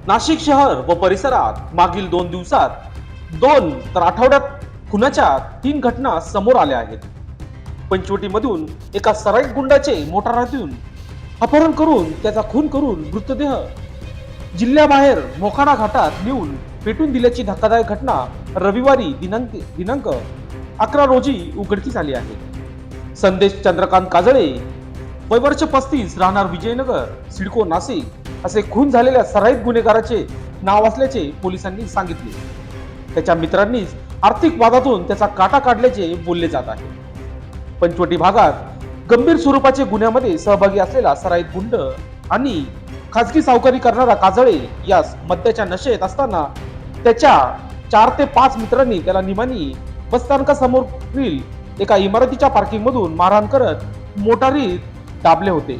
नाशिक शहर व परिसरात मागील 2 दिवसात 2 तर आठवड्यात खुनाच्या 3 घटना समोर आल्या आहेत. पंचवटीमधून एका सराईत गुंडाचे मोटारीतून अपहरण करून त्याचा खून करून मृतदेह जिल्ह्याबाहेर मोखाडा घाटात नेऊन पेटून दिल्याची धक्कादायक घटना रविवारी दिनांक 11 रोजी उघडकीस आली आहे. संदेश चंद्रकांत काजळे वय वर्ष 35 राहणार विजयनगर सिडको नाशिक असे खून झालेल्या सराईत गुन्हेगाराचे नाव असल्याचे पोलिसांनी सांगितले. त्याच्या मित्रांनीच आर्थिक वादातून त्याचा काटा काढल्याचे बोलले जात आहे. पंचवटी भागात गंभीर स्वरूपाचे गुन्ह्यामध्ये सहभागी असलेला सराईत गुंड आणि खाजगी सावकारी करणारा काजळे यास मद्याच्या नशेत असताना त्याच्या 4 ते 5 मित्रांनी त्याला निमानी बसस्थानकासमोरील एका इमारतीच्या पार्किंग मधून मारहाण करत मोटारीत दाबले होते.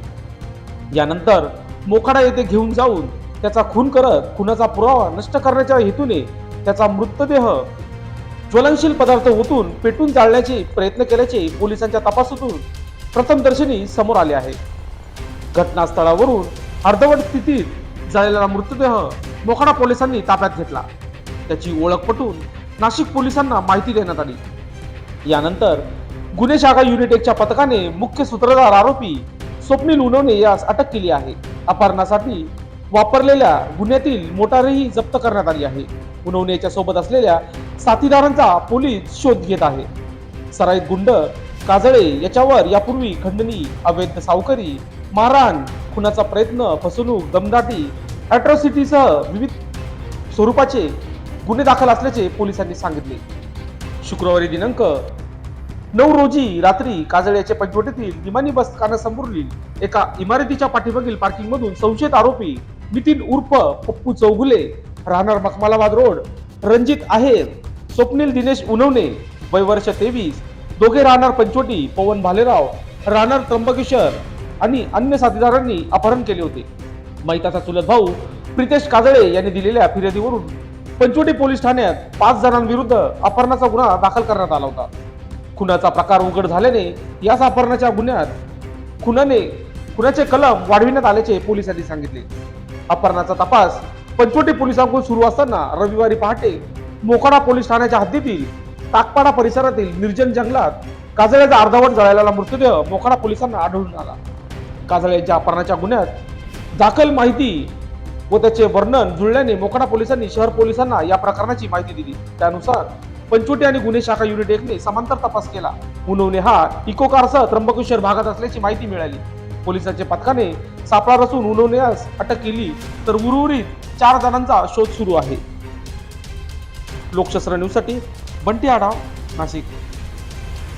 यानंतर मोखाडा येथे घेऊन जाऊन त्याचा खून करत खुनाचा पुरावा नष्ट करण्याच्या हेतूने त्याचा मृतदेह ज्वलनशील पदार्थ ओतून पेटून जाळण्याचे प्रयत्न केल्याचे पोलिसांच्या तपासातून प्रथमदर्शनी समोर आले आहे. घटनास्थळावरून अर्धवट स्थितीत जळलेला मृतदेह मोखाडा पोलिसांनी ताब्यात घेतला. त्याची ओळख पटून नाशिक पोलिसांना माहिती देण्यात आली. यानंतर गुन्हे शाखा युनिट 1 च्या पथकाने मुख्य सूत्रधार आरोपी स्वप्नील उनवणे यास अटक केली आहे. अपहरणासाठी वापरलेल्या गुन्ह्यातील मोटारही जप्त करण्यात आली आहे. उनवणेच्या सोबत असलेल्या साथीदारांचा पोलीस शोध घेत आहे. सराईत गुंड काजळे याच्यावर यापूर्वी खंडणी, अवैध सावकारी, मारहाण, खुनाचा प्रयत्न, फसवणूक, दमदाटी, अॅट्रॉसिटीसह विविध स्वरूपाचे गुन्हे दाखल असल्याचे पोलिसांनी सांगितले. शुक्रवारी दिनांक 9 रोजी रात्री काजळे याचे पंचवटीतील निमानी बस स्थानकासमोरील एका इमारतीच्या पाठीमागील पार्किंग मधून संशयित आरोपी नितीन उर्फ पप्पू चौगुले राहणार मखमालाबाद रोड, रणजित आहेर, स्वप्नील दिनेश उनवणे वय वर्ष 23 दोघे राहणार पंचवटी, पवन भालेराव राहणार त्र्यंबकेश्वर आणि अन्य साथीदारांनी अपहरण केले होते. मैताचा चुलत भाऊ प्रितेश काजळे यांनी दिलेल्या फिर्यादीवरून पंचवटी पोलीस ठाण्यात 5 जणांविरुद्ध अपहरणाचा गुन्हा दाखल करण्यात आला होता. खुनाचा प्रकार उघड झाल्याने याच अपहरणाच्या गुन्ह्यात खुनाचे कलम वाढविण्यात आल्याचे पोलिसांनी सांगितले. अपहरणाचा तपास पंचवटी पोलिसांकडून सुरू असताना रविवारी पहाटे मोखाडा पोलीस ठाण्याच्या हद्दीतील टाकपाडा परिसरातील निर्जन जंगलात काजळ्याचा अर्धवट जळलेला मृतदेह मोखाडा पोलिसांना आढळून आला. काजळ्याच्या अपहरणाच्या गुन्ह्यात दाखल माहिती व त्याचे वर्णन जुळल्याने मोखाडा पोलिसांनी शहर पोलिसांना या प्रकरणाची माहिती दिली. त्यानुसार पंचवटी आणि गुन्हे शाखा युनिट 1 ने समांतर तपास केला. उनवणे हा इको कारसह त्र्यंबकेश्वर भागात असल्याची माहिती मिळाली. पोलिसांच्या पथकाने सापळा रचून उनवण्यास अटक केली तर उर्वरित 4 जणांचा शोध सुरू आहे. लोकशास्त्र न्यूज साठी बंटी आढाव, नाशिक.